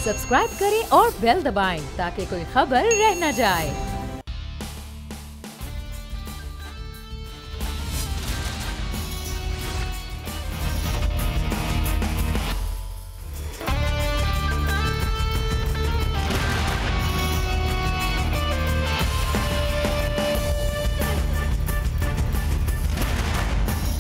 Subscribe करें और bell दबाएं ताकि कोई खबर रह न जाए।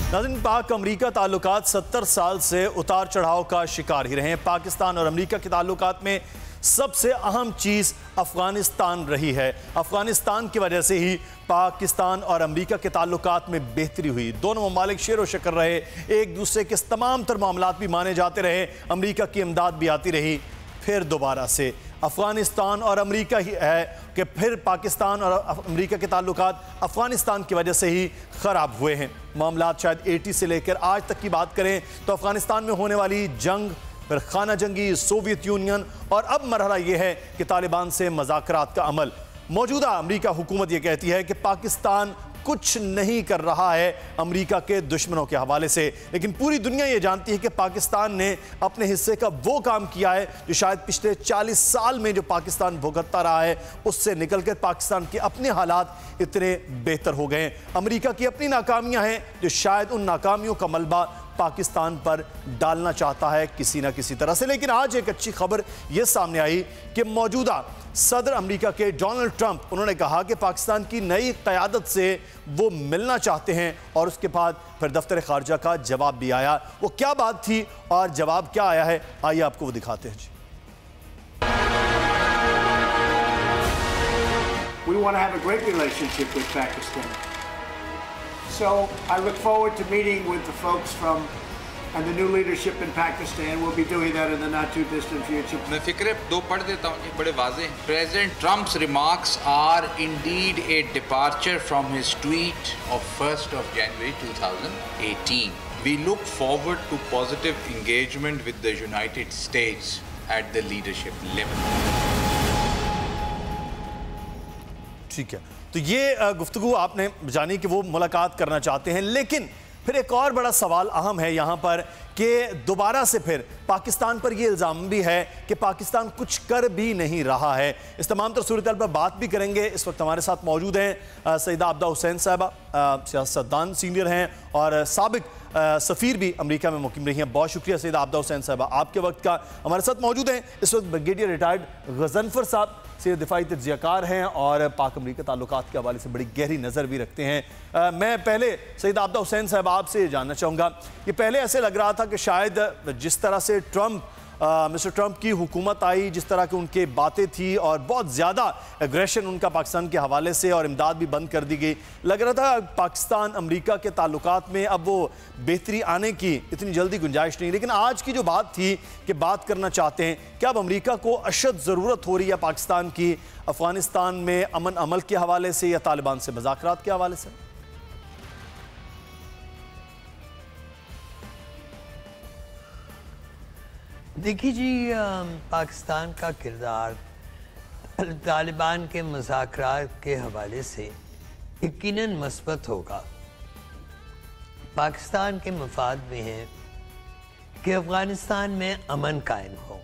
नाज़रीन, पाक अमरीका ताल्लुकात 70 साल से उतार चढ़ाव का शिकार ही रहे हैं। पाकिस्तान और अमरीका के ताल्लुकात में सबसे अहम चीज़ अफ़गानिस्तान रही है। अफ़गानिस्तान की वजह से ही पाकिस्तान और अमरीका के ताल्लुकात में बेहतरी हुई। दोनों ममालिक शेर व शक्र रहे, एक दूसरे के तमाम तर मामलात भी माने जाते रहे, अमरीका की इमदाद भी आती रही। फिर दोबारा से अफ़गानिस्तान और अमरीका ही है कि फिर पाकिस्तान और अमरीका के ताल्लुकात अफ़गानिस्तान की वजह से ही ख़राब हुए हैं। मामलात शायद 80 से लेकर आज तक की बात करें तो अफ़गानिस्तान में होने वाली जंग, फिर खाना जंगी, सोवियत यूनियन और अब मरहला ये है कि तालिबान से मुज़ाकरात का अमल। मौजूदा अमरीका हुकूमत ये कहती है कि पाकिस्तान कुछ नहीं कर रहा है अमरीका के दुश्मनों के हवाले से, लेकिन पूरी दुनिया ये जानती है कि पाकिस्तान ने अपने हिस्से का वो काम किया है जो शायद पिछले 40 साल में जो पाकिस्तान भुगतता रहा है उससे निकलकर पाकिस्तान के अपने हालात इतने बेहतर हो गए। अमरीका की अपनी नाकामियां हैं जो शायद उन नाकामियों का मलबा पाकिस्तान पर डालना चाहता है किसी ना किसी तरह से। लेकिन आज एक अच्छी खबर यह सामने आई कि मौजूदा सदर अमेरिका के डोनाल्ड ट्रंप, उन्होंने कहा कि पाकिस्तान की नई क़यादत से वो मिलना चाहते हैं और उसके बाद फिर दफ्तर खारजा का जवाब भी आया। वो क्या बात थी और जवाब क्या आया है, आइए आपको वो दिखाते हैं। We want to have a great relationship with Pakistan. So I look forward to meeting with the folks from and the new leadership in Pakistan. We'll be doing that in the not too distant future. मैं फिक्रे दो पढ़ देता हूँ, बड़े वाज़े हैं। President Trump's remarks are indeed a departure from his tweet of 1st of January 2018. We look forward to positive engagement with the United States at the leadership level. ठीक है, तो ये गुफ्तगू आपने जानी कि वो मुलाकात करना चाहते हैं, लेकिन फिर एक और बड़ा सवाल अहम है यहाँ पर कि दोबारा से फिर पाकिस्तान पर यह इल्ज़ाम भी है कि पाकिस्तान कुछ कर भी नहीं रहा है। इस तमाम तर सूरत पर बात भी करेंगे। इस वक्त हमारे साथ मौजूद हैं सईदा आबदा हुसैन साहबा, सियासतदान सीनियर हैं और साबिक सफ़ीर भी अमेरिका में मुकीम रही हैं। बहुत शुक्रिया सईदा आबदा हुसैन साहबा आपके वक्त का। हमारे साथ मौजूद हैं इस वक्त ब्रिगेडियर रिटायर्ड गजनफर साहब, सीनियर दिफाई तज्ज़ियाकार हैं और पाक अमरीका ताल्लुकात के हवाले से बड़ी गहरी नज़र भी रखते हैं। मैं पहले सईदा आबदा हुसैन साहब आपसे जानना चाहूँगा कि पहले ऐसे लग रहा था कि शायद जिस तरह से मिस्टर ट्रंप की हुकूमत आई, जिस तरह की उनके बातें थी और बहुत ज़्यादा एग्रेशन उनका पाकिस्तान के हवाले से और इमदाद भी बंद कर दी गई, लग रहा था पाकिस्तान अमरीका के ताल्लुकात में अब वो बेहतरी आने की इतनी जल्दी गुंजाइश नहीं। लेकिन आज की जो बात थी कि बात करना चाहते हैं, क्या अब अमरीका को अशद ज़रूरत हो रही है पाकिस्तान की अफ़गानिस्तान में अमन अमल के हवाले से या तालिबान से मुज़ाकरात के हवाले से? देखिए जी, पाकिस्तान का किरदार तालिबान के मुज़ाकरात के हवाले से यकीनन मस्बत होगा। पाकिस्तान के मफाद में है कि अफ़गानिस्तान में अमन कायम हो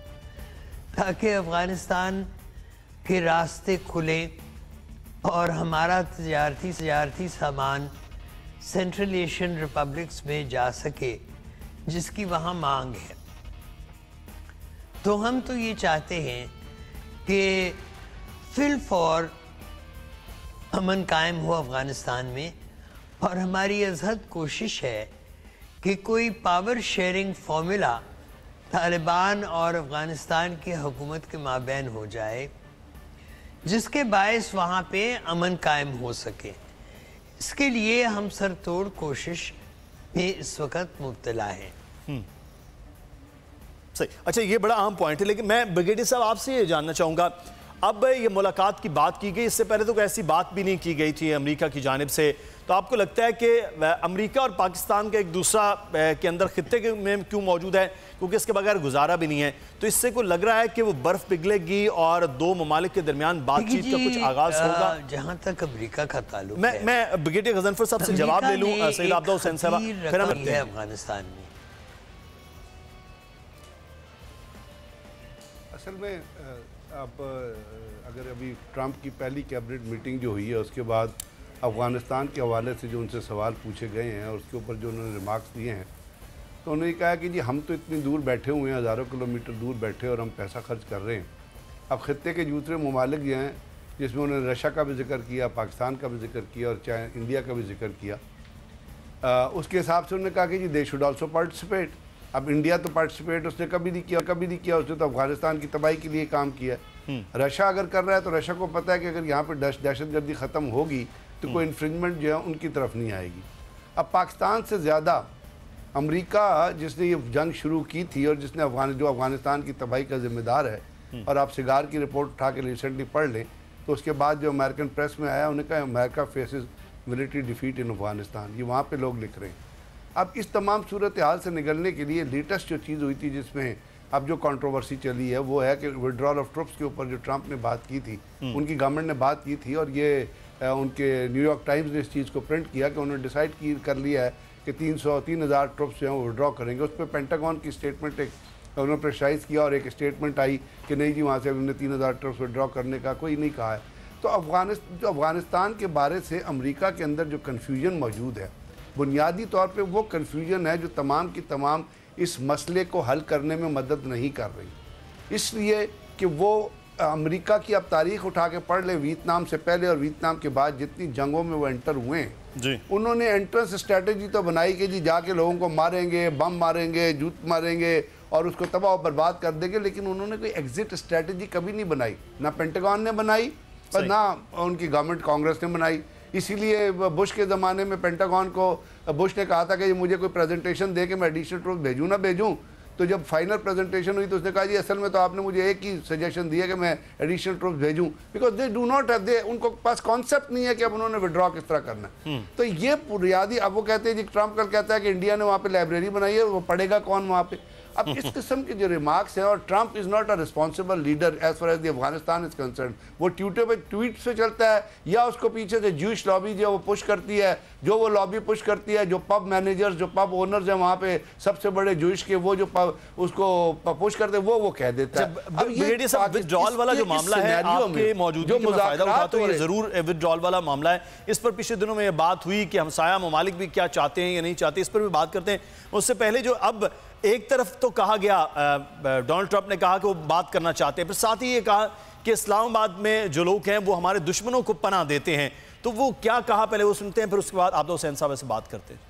ताकि अफ़गानिस्तान के रास्ते खुले और हमारा तजारती सामान सेंट्रल एशियन रिपब्लिक्स में जा सके जिसकी वहाँ मांग है। तो हम तो ये चाहते हैं कि फिल फॉर अमन कायम हो अफ़गानिस्तान में, और हमारी अज़हद कोशिश है कि कोई पावर शेयरिंग फार्मूला तालिबान और अफ़गानिस्तान की हुकूमत के माबैन हो जाए जिसके बायस वहाँ पे अमन कायम हो सके। इसके लिए हम सरतोड़ कोशिश में इस वक्त मुब्तला हैं। सही, अच्छा, ये बड़ा अहम पॉइंट है। लेकिन मैं ब्रिगेडियर साहब आपसे ये जानना चाहूँगा, अब ये मुलाकात की बात की गई, इससे पहले तो कोई ऐसी बात भी नहीं की गई थी अमेरिका की जानिब से, तो आपको लगता है कि अमेरिका और पाकिस्तान का एक दूसरा के अंदर खित्ते में क्यों मौजूद है, क्योंकि इसके बगैर गुजारा भी नहीं है, तो इससे को लग रहा है कि वो बर्फ पिघलेगी और दो ममालिक के दरमियान बातचीत का कुछ आगाज होगा? जहाँ तक अमेरिका का ताल्लुक है, मैं ब्रिगेडियर गजनफर साहब से जवाब ले लूँ, सईदा आबदा हुसैन साहब फिर हम अफगानिस्तान में असल में आप अगर अभी ट्रंप की पहली कैबिनेट मीटिंग जो हुई है उसके बाद अफ़गानिस्तान के हवाले से जो उनसे सवाल पूछे गए हैं और उसके ऊपर जो उन्होंने रिमार्क्स दिए हैं, तो उन्होंने कहा कि जी हम तो इतनी दूर बैठे हुए हैं, हज़ारों किलोमीटर दूर बैठे और हम पैसा खर्च कर रहे हैं। अब ख़ित्ते के दूसरे ममालिक जो हैं, जिसमें उन्होंने रशिया का भी जिक्र किया, पाकिस्तान का भी जिक्र किया और चाहे इंडिया का भी जिक्र किया, उसके हिसाब से उन्होंने कहा कि जी दे शुड आल्सो पार्टिसिपेट। अब इंडिया तो पार्टिसिपेट उसने कभी नहीं किया, उसने तो अफगानिस्तान की तबाही के लिए काम किया। रशिया अगर कर रहा है तो रशिया को पता है कि अगर यहाँ पर दहशतगर्दी ख़त्म होगी तो कोई इन्फ्रिंजमेंट जो है उनकी तरफ नहीं आएगी। अब पाकिस्तान से ज़्यादा अमेरिका जिसने ये जंग शुरू की थी और जिसने अफगानिस्तान की तबाही का ज़िम्मेदार है, और आप सिगार की रिपोर्ट उठा के रिसेंटली पढ़ लें तो उसके बाद जो अमेरिकन प्रेस में आया उन्होंने कहा America faces military defeat in Afghanistan, ये वहाँ पे लोग लिख रहे हैं। अब इस तमाम सूरत हाल से निकलने के लिए लेटेस्ट जो चीज़ हुई थी जिसमें अब जो कंट्रोवर्सी चली है वो है कि विड्रॉल ऑफ ट्रुप्स के ऊपर जो ट्रंप ने बात की थी, उनकी गवर्नमेंट ने बात की थी और ये उनके न्यूयॉर्क टाइम्स ने इस चीज़ को प्रिंट किया कि उन्होंने डिसाइड कर लिया है कि 3,000 ट्रुप्स जो हैं वो विड्रॉ करेंगे। उस पर पेंटागन की स्टेटमेंट एक उन्होंने प्रेशराइज़ किया और एक स्टेटमेंट आई कि नहीं जी वहाँ से उन्होंने 3,000 ट्रुप्स विड्रॉ करने का कोई नहीं कहा है। तो अफगानिस्तान के बारे से अमेरिका के अंदर जो कन्फ्यूजन मौजूद है, बुनियादी तौर पे वो कन्फ्यूजन है जो तमाम की तमाम इस मसले को हल करने में मदद नहीं कर रही। इसलिए कि वो अमेरिका की अब तारीख़ उठा के पढ़ ले, वियतनाम से पहले और वियतनाम के बाद जितनी जंगों में वो एंटर हुए हैं जी, उन्होंने एंट्रेंस स्ट्रेटजी तो बनाई कि जी जाके लोगों को मारेंगे, बम मारेंगे, जूत मारेंगे और उसको तबाह बर्बाद कर देंगे, लेकिन उन्होंने कोई एग्जिट स्ट्रेटजी कभी नहीं बनाई, ना पेंटागन ने बनाई और ना उनकी गवर्नमेंट कांग्रेस ने बनाई। इसीलिए बुश के ज़माने में पेंटागन को बुश ने कहा था कि मुझे कोई प्रेजेंटेशन दे के मैं एडिशनल ट्रूप्स भेजूँ ना भेजूँ, तो जब फाइनल प्रेजेंटेशन हुई तो उसने कहा जी असल में तो आपने मुझे एक ही सजेशन दिया कि मैं एडिशनल ट्रूप्स भेजूं, because they do not have, उनको पास कॉन्सेप्ट नहीं है कि अब उन्होंने विड्रॉ किस तरह करना है। तो ये बुनियादी, अब वो कहते हैं जी ट्रंप कल कहता है कि इंडिया ने वहाँ पे लाइब्रेरी बनाई है, वो पढ़ेगा कौन वहाँ पे। अब इस किस्म के जो रिमार्क्स हैं, और Trump is not a responsible leader as far as the Afghanistan is concern, वो ट्विटर पे ट्वीट्स पे चलता है या उसको पीछे से ज्यूश लॉबी जो वो पुश करती है, जो वो लॉबी पुश करती है, जो पब मैनेजर्स, जो पब ओनर्स हैं वहाँ पे सबसे बड़े ज्यूश के, वो जो पब उसको पुश करते हैं वो कह देता है। अब ये विड्रॉल वाला जो मामला है आपके मौजूदगी में फायदा उठाते हुए, ये जरूर विड्रॉल वाला मामला है। इस पर पिछले दिनों में ये बात हुई कि हमसाया ममालिक भी क्या चाहते हैं या नहीं चाहते, इस पर भी बात करते हैं। उससे पहले जो अब एक तरफ तो कहा गया, डोनाल्ड ट्रंप ने कहा कि वो बात करना चाहते हैं, फिर साथ ही ये कहा कि इस्लामाबाद में जो लोग हैं वो हमारे दुश्मनों को पनाह देते हैं। तो वो क्या कहा पहले वो सुनते हैं, फिर उसके बाद आबिद हुसैन साहब से बात करते हैं।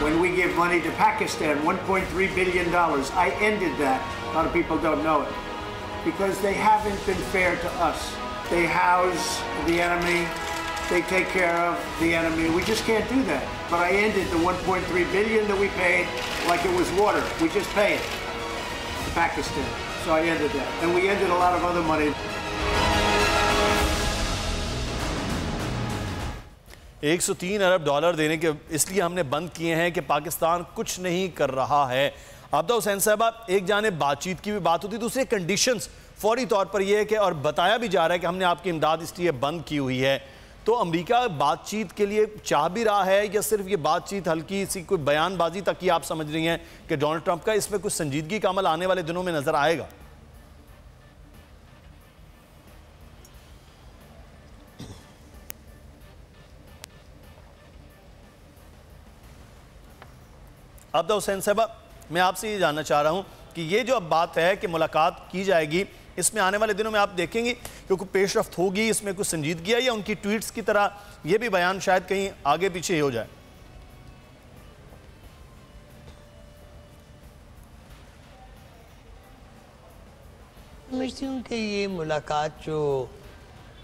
When we give money to Pakistan, $1.3 billion, I ended that. A lot of people don't know it. Because they haven't been fair to us. They house the enemy. They take care of the enemy. We just can't do that. But I ended the $1.3 billion that we paid like it was water. We just pay it to Pakistan. So I ended that. And we ended a lot of other money. 103 Arab dollar देने के इसलिए हमने बंद किए हैं कि पाकिस्तान कुछ नहीं कर रहा है। आबिद हुसैन साहब, एक जानिब बातचीत की भी बात होती, दूसरे कंडीशंस फौरी तौर पर यह है कि, और बताया भी जा रहा है कि हमने आपकी इमदाद इसलिए बंद की हुई है। तो अमेरिका बातचीत के लिए चाह भी रहा है या सिर्फ ये बातचीत हल्की सी कोई बयानबाजी तक ही आप समझ रही हैं कि डोनाल्ड ट्रंप का इसमें कुछ संजीदगी का अमल आने वाले दिनों में नजर आएगा? आबिद हुसैन साहब, मैं आपसे ये जानना चाह रहा हूँ कि ये जो अब बात है कि मुलाकात की जाएगी, इसमें आने वाले दिनों में आप देखेंगे कि कोई पेशरफ्त होगी, इसमें कुछ संजीदगी है, या उनकी ट्वीट्स की तरह ये भी बयान शायद कहीं आगे पीछे हो जाए? समझती हूँ कि ये मुलाकात जो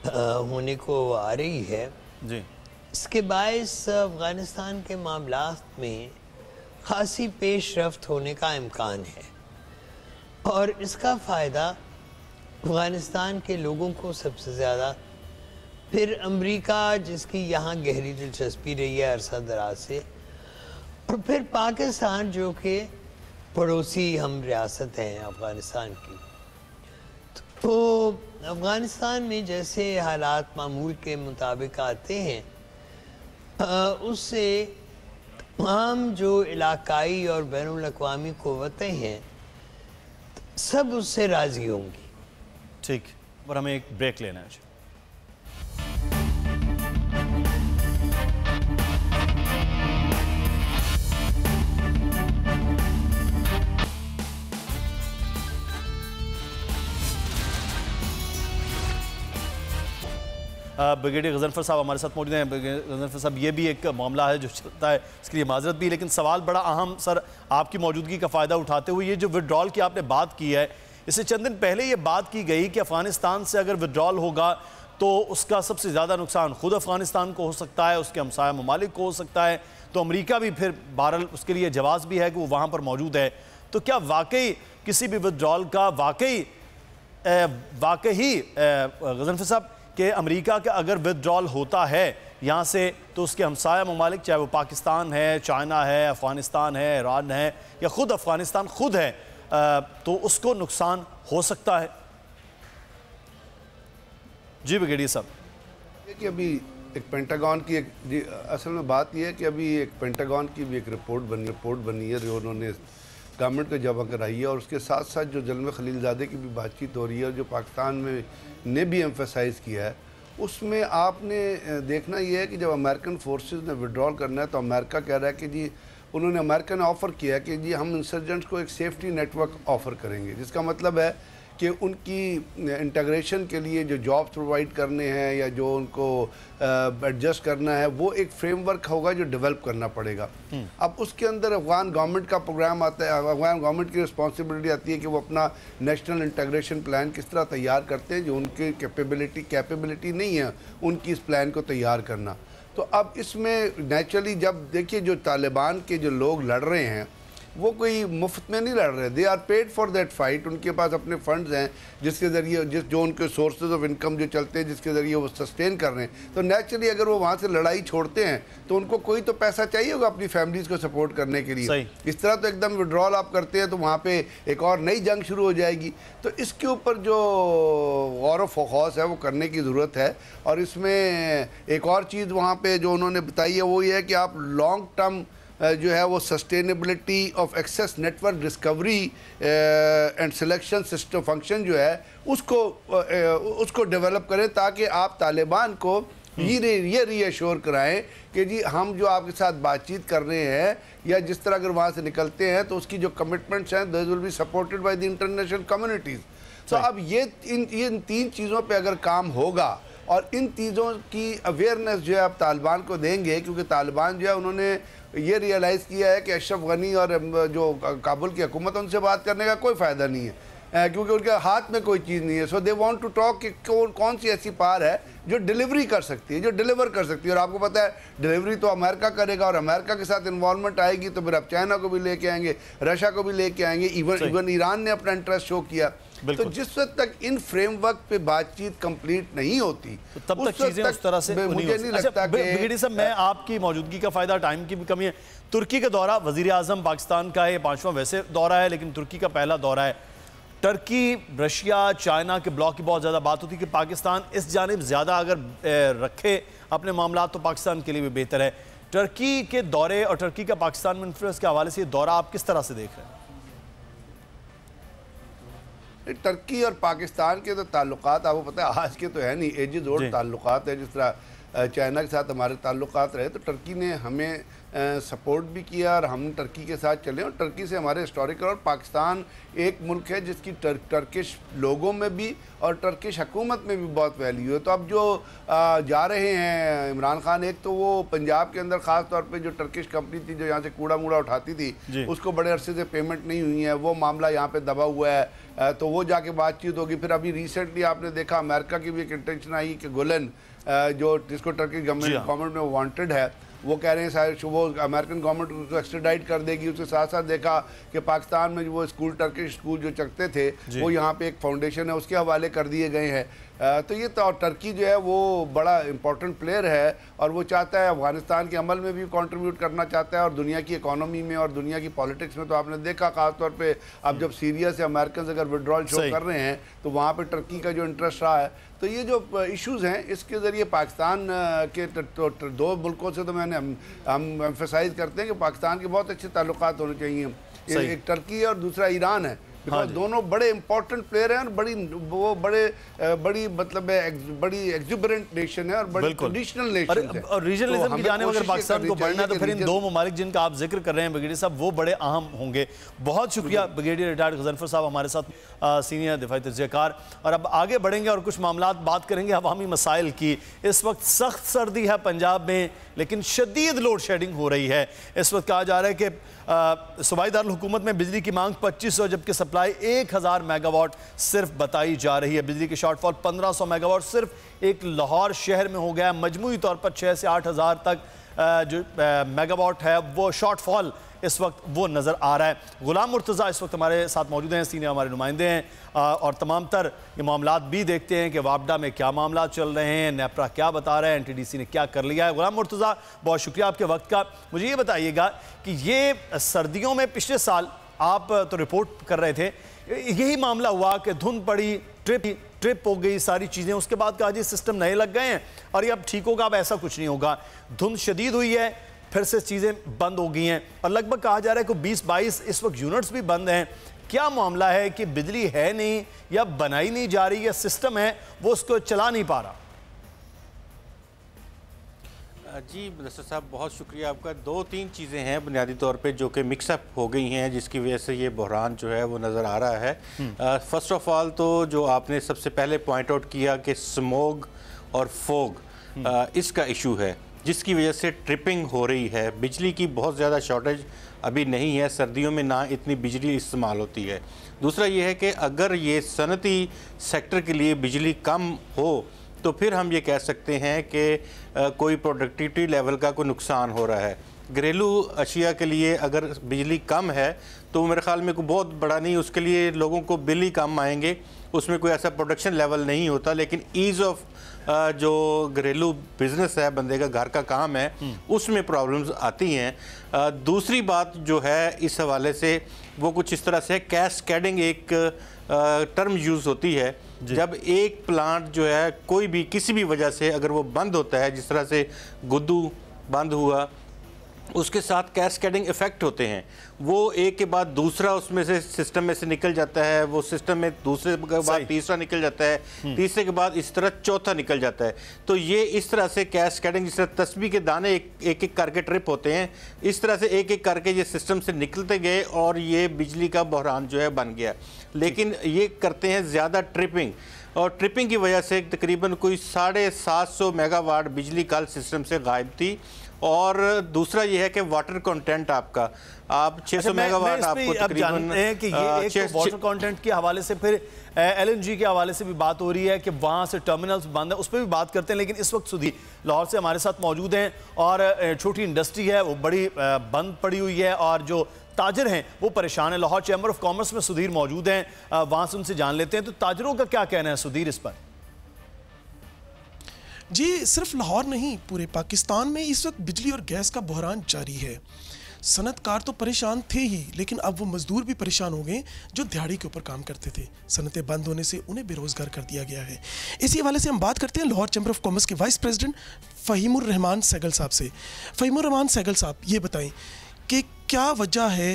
होने को आ रही है जी, इसके बायस अफगानिस्तान के मामलात में खासी पेशरफ्त होने का इम्कान है और इसका फ़ायदा अफ़गानिस्तान के लोगों को सबसे ज़्यादा, फिर अमेरिका जिसकी यहाँ गहरी दिलचस्पी रही है अरसा दराज से, और फिर पाकिस्तान जो कि पड़ोसी हम रियासत हैं अफ़गानिस्तान की। तो अफ़गानिस्तान में जैसे हालात मामूल के मुताबिक आते हैं उससे तमाम जो इलाकाई और बैनुल अक़वामी क़ुव्वतें हैं सब उससे राज़ी होंगी। ठीक, और हमें एक ब्रेक लेना है। ब्रिगेडियर गजनफर साहब हमारे साथ मौजूद हैं। गजनफर साहब, ये भी एक मामला है जो चलता है, इसके लिए माजरत भी, लेकिन सवाल बड़ा अहम सर आपकी मौजूदगी का फ़ायदा उठाते हुए, ये जो विड्रॉल की आपने बात की है, इससे चंद दिन पहले ये बात की गई कि अफ़गानिस्तान से अगर विड्रॉल होगा तो उसका सबसे ज़्यादा नुकसान खुद अफ़गानिस्तान को हो सकता है, उसके हमसाया ममालिक को हो सकता है, तो अमरीका भी फिर बहरहाल उसके लिए जवाब भी है कि वो वहाँ पर मौजूद है। तो क्या वाकई किसी भी विड्रॉल का वाकई गजनफर साहब कि अमेरिका का अगर विदड्रॉल होता है यहाँ से तो उसके हमसाया ममालिक, चाहे वो पाकिस्तान है, चाइना है, अफ़गानिस्तान है, ईरान है या ख़ुद अफ़गानिस्तान खुद है, तो उसको नुकसान हो सकता है? जी ब्रिगेडियर साहब। कि अभी एक पेंटागन की असल में बात यह है कि अभी एक पेंटागन की भी एक रिपोर्ट बनी है जो उन्होंने गवर्नमेंट को जमा कराई है, और उसके साथ साथ जो ज़ल्म खलीलज़ादे की भी बातचीत हो रही है और जो पाकिस्तान में ने भी एम्फेसाइज़ किया है, उसमें आपने देखना ये है कि जब अमेरिकन फोर्सेस ने विड्रॉल करना है तो अमेरिका कह रहा है कि जी उन्होंने अमेरिका ने ऑफ़र किया है कि जी हम इंसर्जेंट्स को एक सेफ्टी नेटवर्क ऑफ़र करेंगे, जिसका मतलब है कि उनकी इंटीग्रेशन के लिए जो जॉब्स प्रोवाइड करने हैं या जो उनको एडजस्ट करना है वो एक फ्रेमवर्क होगा जो डेवलप करना पड़ेगा। अब उसके अंदर अफगान गवर्नमेंट का प्रोग्राम आता है, अफगान गवर्नमेंट की रिस्पॉन्सिबिलिटी आती है कि वो अपना नेशनल इंटीग्रेशन प्लान किस तरह तैयार करते हैं, जो उनकी कैपेबिलिटी नहीं है उनकी इस प्लान को तैयार करना। तो अब इसमें नेचुरली जब देखिए जो तालिबान के जो लोग लड़ रहे हैं वो कोई मुफ्त में नहीं लड़ रहे, they are paid for that fight. उनके पास अपने फंड्स हैं जिसके ज़रिए जो उनके सोर्सेज ऑफ इनकम जो चलते हैं जिसके ज़रिए वो सस्टेन कर रहे हैं। तो नेचुरली अगर वो वहाँ से लड़ाई छोड़ते हैं तो उनको कोई तो पैसा चाहिए होगा अपनी फैमिलीज़ को सपोर्ट करने के लिए। इस तरह तो एकदम विड्रॉल आप करते हैं तो वहाँ पे एक और नई जंग शुरू हो जाएगी। तो इसके ऊपर जो गौर व फौस है वो करने की ज़रूरत है। और इसमें एक और चीज़ वहाँ पर जो उन्होंने बताई है वो ये है कि आप लॉन्ग टर्म जो है वो sustainability of access network discovery and selection system function जो है उसको डेवलप करें ताकि आप तालिबान को ये रीअश्योर कराएं कि जी हम जो आपके साथ बातचीत कर रहे हैं या जिस तरह अगर वहाँ से निकलते हैं तो उसकी जो कमिटमेंट्स हैं those will be supported by the international communities. तो अब ये इन तीन चीज़ों पे अगर काम होगा और इन चीज़ों की अवेयरनेस जो है आप तालिबान को देंगे, क्योंकि तालिबान जो है उन्होंने ये रियलाइज़ किया है कि अशरफ गनी और जो काबुल की हुकूमत है उनसे बात करने का कोई फ़ायदा नहीं है क्योंकि उनके हाथ में कोई चीज़ नहीं है। सो दे वांट टू टॉक कि कौन सी ऐसी पार है जो डिलीवरी कर सकती है, जो डिलीवर कर सकती है। और आपको पता है डिलीवरी तो अमेरिका करेगा और अमेरिका के साथ इन्वॉल्वमेंट आएगी तो फिर आप चाइना को भी लेके आएंगे, रशिया को भी लेके आएंगे, इवन ईरान ने अपना इंटरेस्ट शो किया। तो जिस वक्त तक इन फ्रेमवर्क पे बातचीत कंप्लीट नहीं होती तो तब तक चीजें उस तरह से मुझे नहीं लगता कि ब्रिगेडियर साहब मैं आपकी मौजूदगी का फायदा, टाइम की भी कमी है, तुर्की का दौरा वजीर आजम पाकिस्तान का ये 5वां वैसे दौरा है लेकिन तुर्की का पहला दौरा है। टर्की, रशिया, चाइना के ब्लॉक की बहुत ज़्यादा बात होती है कि पाकिस्तान इस जानिब ज़्यादा अगर रखे अपने मामला तो पाकिस्तान के लिए भी बेहतर है। टर्की के दौरे और टर्की का पाकिस्तान में इन्फ्लुएंस के हवाले से ये दौरा आप किस तरह से देख रहे हैं? टर्की और पाकिस्तान के तो ताल्लुकात आपको पता है आज के तो है नहीं, एजेस ओल्ड ताल्लुकात है। जिस तरह चाइना के साथ हमारे ताल्लुकात रहे तो टर्की ने हमें सपोर्ट भी किया और हम टर्की के साथ चले और टर्की से हमारे हिस्टोरिकल। और पाकिस्तान एक मुल्क है जिसकी टर्किश लोगों में भी और टर्किश हुकूमत में भी बहुत वैल्यू है। तो अब जो जा रहे हैं इमरान खान, एक तो वो पंजाब के अंदर ख़ास तौर पे जो टर्किश कंपनी थी जो यहाँ से कूड़ा मूड़ा उठाती थी उसको बड़े अरसे से पेमेंट नहीं हुई है, वो मामला यहाँ पे दबा हुआ है। तो वो जाके बातचीत होगी। फिर अभी रिसेंटली आपने देखा अमेरिका की भी एक इंटेंशन आई कि गुलन जो जिसको टर्की गवर्नमेंट में वांटेड है वो कह रहे हैं शायद वो अमेरिकन गवर्नमेंट उसको एक्सट्राडाइट कर देगी। उसके साथ साथ देखा कि पाकिस्तान में जो वो स्कूल टर्किश स्कूल जो चलते थे वो यहाँ पे एक फाउंडेशन है उसके हवाले कर दिए गए हैं। तो ये तो टर्की जो है वो बड़ा इम्पोर्टेंट प्लेयर है और वो चाहता है अफगानिस्तान के अमल में भी कंट्रीब्यूट करना चाहता है और दुनिया की इकोनॉमी में और दुनिया की पॉलिटिक्स में। तो आपने देखा ख़ासतौर पे अब जब सीरिया से अमेरिकन अगर विड्रॉल शो कर रहे हैं तो वहाँ पे टर्की का जो इंटरेस्ट रहा है। तो ये जो इश्यूज़ हैं इसके ज़रिए पाकिस्तान के दो मुल्कों से तो हम एम्फेसाइज करते हैं कि पाकिस्तान के बहुत अच्छे ताल्लुकात होने चाहिए। एक टर्की और दूसरा ईरान है, बिकॉज दोनों बड़े इंपॉर्टेंट प्लेयर हैं और बड़ी मतलब बड़ी एग्जुबरेंट नेशन है और बड़ी ट्रेडिशनल नेशन है। और रीजनलिज्म की जाने अगर पाकिस्तान को बढ़ना है तो फिर इन दो ममालिक जिनका आप जिक्र कर रहे हैं ब्रिगेडियर साहब वो बड़े अहम होंगे। बहुत शुक्रिया ब्रिगेडियर रिटायर्ड गजनफर साहब हमारे साथ सीनियर दिफाई तज्ज़ियाकार। और अब आगे बढ़ेंगे और कुछ मामलात बात करेंगे अवामी मसाइल की। इस वक्त सख्त सर्दी है पंजाब में लेकिन शदीद लोड शेडिंग हो रही है। इस वक्त कहा जा रहा है कि सूबाई दारुल हुकूमत में बिजली की मांग 2500 जबकि सप्लाई 1000 मेगावाट सिर्फ बताई जा रही है। बिजली की शॉर्टफॉल 1500 मेगावाट सिर्फ एक लाहौर शहर में हो गया। मजमूई तौर पर 6 से 8 हज़ार तक जो मेगावाट है वो शॉर्टफॉल इस वक्त वो नज़र आ रहा है। गुलाम मुर्तज़ा इस वक्त हमारे साथ मौजूद हैं, सीनियर हमारे नुमाइंदे हैं और तमाम तर ये मामलात भी देखते हैं कि वापडा में क्या मामला चल रहे हैं, नेपरा क्या बता रहा है, NTDC ने क्या कर लिया है। गुलाम मुर्तज़ा बहुत शुक्रिया आपके वक्त का। मुझे ये बताइएगा कि ये सर्दियों में पिछले साल आप तो रिपोर्ट कर रहे थे, यही मामला हुआ कि धुंध पड़ी, ट्रिप हो गई, सारी चीज़ें, उसके बाद कहा जी सिस्टम नए लग गए हैं और ये अब ठीक होगा। अब ऐसा कुछ नहीं होगा, धुंध शदीद हुई है, फिर से चीज़ें बंद हो गई हैं और लगभग कहा जा रहा है कि 20-22 इस वक्त यूनिट्स भी बंद हैं। क्या मामला है कि बिजली है नहीं या बनाई नहीं जा रही या सिस्टम है वो उसको चला नहीं पा रहा? जी मुदस्सिर साहब बहुत शुक्रिया आपका। 2-3 चीज़ें हैं बुनियादी तौर पे जो कि मिक्सअप हो गई हैं जिसकी वजह से ये बहरान जो है वो नज़र आ रहा है। फ़र्स्ट ऑफ ऑल तो जो आपने सबसे पहले पॉइंट आउट किया कि स्मोग और फोग इसका इशू है जिसकी वजह से ट्रिपिंग हो रही है। बिजली की बहुत ज़्यादा शॉर्टेज अभी नहीं है, सर्दियों में ना इतनी बिजली इस्तेमाल होती है। दूसरा ये है कि अगर ये सनती सेक्टर के लिए बिजली कम हो तो फिर हम ये कह सकते हैं कि कोई प्रोडक्टिविटी लेवल का कोई नुकसान हो रहा है। घरेलू अशिया के लिए अगर बिजली कम है तो मेरे ख्याल में कोई बहुत बड़ा नहीं, उसके लिए लोगों को बिल ही कम आएंगे, उसमें कोई ऐसा प्रोडक्शन लेवल नहीं होता। लेकिन ईज़ ऑफ जो घरेलू बिजनेस है, बंदे का घर का काम है, उसमें प्रॉब्लम्स आती हैं। दूसरी बात जो है इस हवाले से वो कुछ इस तरह से कैस्केडिंग एक टर्म यूज़ होती है। जब एक प्लांट जो है कोई भी किसी भी वजह से अगर वो बंद होता है, जिस तरह से गुद्दू बंद हुआ, उसके साथ कैस्केडिंग इफेक्ट होते हैं। वो एक के बाद दूसरा उसमें से सिस्टम में से निकल जाता है, वो सिस्टम में दूसरे के बाद तीसरा निकल जाता है, तीसरे के बाद इस तरह चौथा निकल जाता है। तो ये इस तरह से कैस्केडिंग, जिस तरह तस्बीह के दाने एक एक करके ट्रिप होते हैं, इस तरह से एक एक करके ये सिस्टम से निकलते गए और ये बिजली का बहरान जो है बन गया। लेकिन ये करते हैं ज़्यादा ट्रिपिंग, और ट्रिपिंग की वजह से तकरीबन कोई 750 मेगावाट बिजली कल सिस्टम से गायब थी। और दूसरा ये है कि वाटर कंटेंट आपका, आप 600 मेगावाट आपको तकरीबन हैं कि ये एक वाटर कंटेंट के हवाले से फिर LNG के हवाले से भी बात हो रही है कि वहाँ से टर्मिनल्स बंद है, उस पर भी बात करते हैं। लेकिन इस वक्त सुधी लाहौर से हमारे साथ मौजूद हैं और छोटी इंडस्ट्री है वो बड़ी बंद पड़ी हुई है और जो ताजर हैं वो परेशान है। लाहौर चैम्बर ऑफ कॉमर्स में सुधीर मौजूद हैं, वहाँ से उनसे जान लेते हैं। तो ताजरों का क्या कहना है सुधीर इस पर? जी सिर्फ लाहौर नहीं, पूरे पाकिस्तान में इस वक्त बिजली और गैस का बहरान जारी है। सनतकार तो परेशान थे ही, लेकिन अब वो मजदूर भी परेशान हो गए जो दिहाड़ी के ऊपर काम करते थे। सनतें बंद होने से उन्हें बेरोज़गार कर दिया गया है। इसी हवाले से हम बात करते हैं लाहौर चैम्बर ऑफ कॉमर्स के वाइस प्रेसिडेंट फ़हीमुर रहमान सहगल साहब से। फ़हीमुर रहमान सहगल साहब, ये बताएं कि क्या वजह है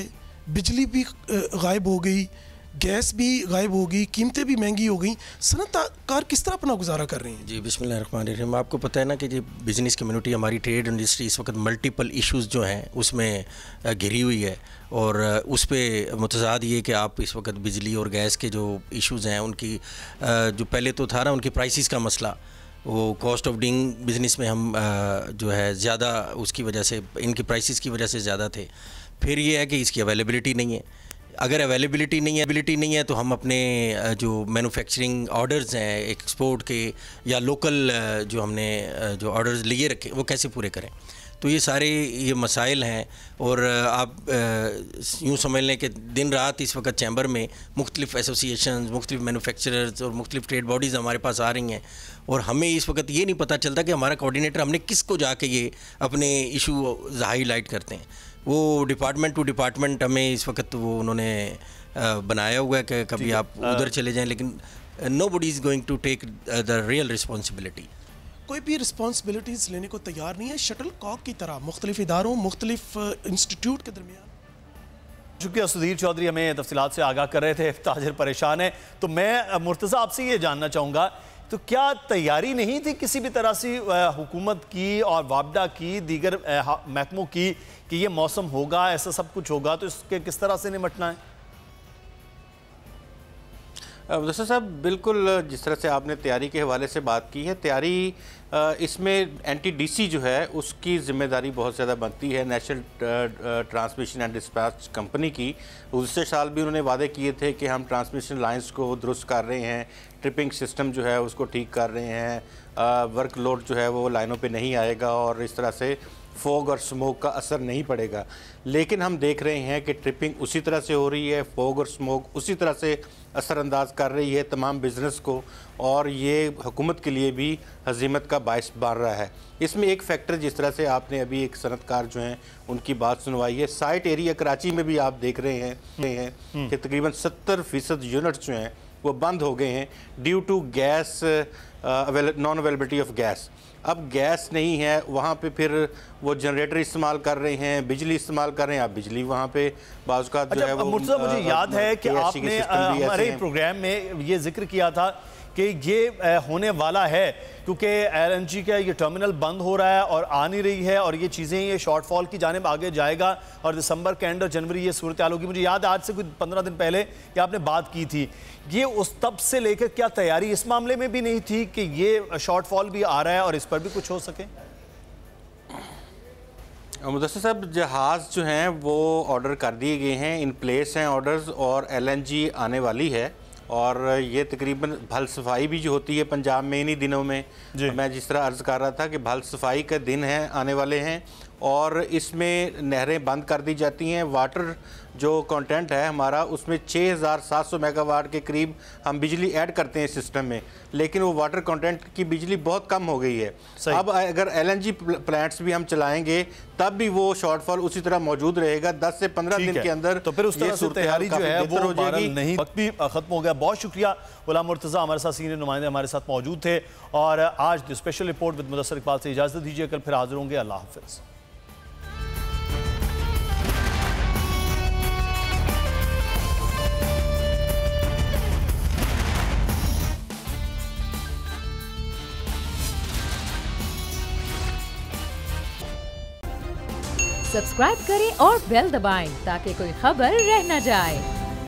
बिजली भी गायब हो गई, गैस भी गायब हो गई, कीमतें भी महंगी हो गई, सनतकार किस तरह अपना गुजारा कर रहे हैं? जी बिस्मिल्लाहिर्रहमानिर्रहीम। आपको पता है ना कि जी बिज़नेस कम्युनिटी, हमारी ट्रेड इंडस्ट्री इस वक्त मल्टीपल इश्यूज़ जो हैं उसमें घिरी हुई है और उस पर मुतज़ाद ये कि आप इस वक्त बिजली और गैस के जो इश्यूज़ हैं उनकी जो पहले तो था ना उनकी प्राइसेस का मसला, वो कॉस्ट ऑफ डूइंग बिज़नेस में हम जो है ज़्यादा उसकी वजह से, इनकी प्राइसेस की वजह से ज़्यादा थे। फिर ये है कि इसकी अवेलेबिलिटी नहीं है। अगर अवेलेबिलिटी नहीं है तो हम अपने जो मैन्युफैक्चरिंग ऑर्डर्स हैं एक्सपोर्ट के या लोकल जो हमने जो ऑर्डर्स लिए रखे वो कैसे पूरे करें। तो ये सारे ये मसाइल हैं। और आप यूँ समझ लें कि दिन रात इस वक्त चैम्बर में मुख्तलिफ एसोसिएशन, मुख्तलिफ मैन्युफैक्चरर्स और मुख्तलिफ ट्रेड बॉडीज़ हमारे पास आ रही हैं, और हमें इस वक्त ये नहीं पता चलता कि हमारा कोऑर्डिनेटर हमने किसको जाके ये अपने इशू हाईलाइट करते हैं। वो डिपार्टमेंट टू डिपार्टमेंट हमें इस वक्त वो उन्होंने बनाया हुआ है कि कभी आप उधर चले जाएं, लेकिन nobody is going to take the real responsibility. कोई भी रिस्पॉन्सिबिलिटीज़ लेने को तैयार नहीं है। शटल कॉक की तरह मुख्तलिफ इदारों, मुख्तलिफ इंस्टीट्यूट के दरमियान। शुक्रिया सुधीर चौधरी, हमें तफसीलात से आगाह कर रहे थे। ताजिर परेशान है, तो मैं मुर्तज़ा आपसे ये जानना चाहूँगा, तो क्या तैयारी नहीं थी किसी भी तरह से हुकूमत की और वापडा की, दीगर महकमों की, कि ये मौसम होगा, ऐसा सब कुछ होगा, तो इसके किस तरह से निपटना है? दोस्तों साहब, बिल्कुल जिस तरह से आपने तैयारी के हवाले से बात की है, तैयारी इसमें NTDC जो है उसकी ज़िम्मेदारी बहुत ज़्यादा बनती है, national transmission and dispatch company की। दूसरे साल भी उन्होंने वादे किए थे कि हम ट्रांसमिशन लाइंस को दुरुस्त कर रहे हैं, ट्रिपिंग सिस्टम जो है उसको ठीक कर रहे हैं, वर्कलोड जो है वो लाइनों पे नहीं आएगा और इस तरह से फॉग और स्मोक का असर नहीं पड़ेगा। लेकिन हम देख रहे हैं कि ट्रिपिंग उसी तरह से हो रही है, फॉग और स्मोक उसी तरह से असरअंदाज कर रही है तमाम बिज़नेस को, और ये हुकूमत के लिए भी हजीमत का बायस बन रहा है। इसमें एक फैक्टर, जिस तरह से आपने अभी एक सनतकार जो हैं उनकी बात सुनवाई है, साइट एरिया कराची में भी आप देख रहे हैं कि तकरीबन 70% यूनिट्स जो हैं वो बंद हो गए हैं due to gas non availability of gas. अब गैस नहीं है वहाँ पे, फिर वो जनरेटर इस्तेमाल कर रहे हैं, बिजली इस्तेमाल कर रहे हैं। आप बिजली वहाँ पे बाज़ का जो है वो मुझे याद है कि आपने हमारे प्रोग्राम में ये जिक्र किया था कि ये होने वाला है, क्योंकि LNG का ये टर्मिनल बंद हो रहा है और आ नहीं रही है, और ये चीज़ें ये शॉर्टफॉल की जानिब आगे जाएगा और दिसंबर के एंड और जनवरी ये सूरत हाल होगी। मुझे याद है आज से कुछ 15 दिन पहले कि आपने बात की थी। ये उस तब से लेकर क्या तैयारी इस मामले में भी नहीं थी कि ये शॉर्टफॉल भी आ रहा है और इस पर भी कुछ हो सके? मुदस्सिर साहब, जहाज़ जो हैं वो ऑर्डर कर दिए गए हैं, इन प्लेस हैं ऑर्डर्स, और LNG आने वाली है। और ये तकरीबन भल सफाई भी जो होती है पंजाब में इन्हीं दिनों में, मैं जिस तरह अर्ज़ कर रहा था कि भल सफाई के दिन हैं आने वाले हैं, और इसमें नहरें बंद कर दी जाती हैं। वाटर जो कंटेंट है हमारा, उसमें 6700 मेगावाट के करीब हम बिजली ऐड करते हैं सिस्टम में, लेकिन वो वाटर कंटेंट की बिजली बहुत कम हो गई है। अब अगर LNG प्लांट्स भी हम चलाएंगे तब भी वो शॉर्टफॉल उसी तरह मौजूद रहेगा 10 से 15 दिन के अंदर। तो फिर उस तरह से तैयारी जो है वो हो जाएगी। नहीं, वक्त भी खत्म हो गया। बहुत शुक्रिया गुलाम मुर्तज़ा, हमारे साथ सीनियर नुमाइंदे हमारे साथ मौजूद थे, और आज special report with Mudassir Iqbal से इजाज़त दीजिए। कल फिर हाजिर होंगे। अल्लाह हाफ़िज़। सब्सक्राइब करें और बेल दबाएं ताकि कोई खबर रह न जाए।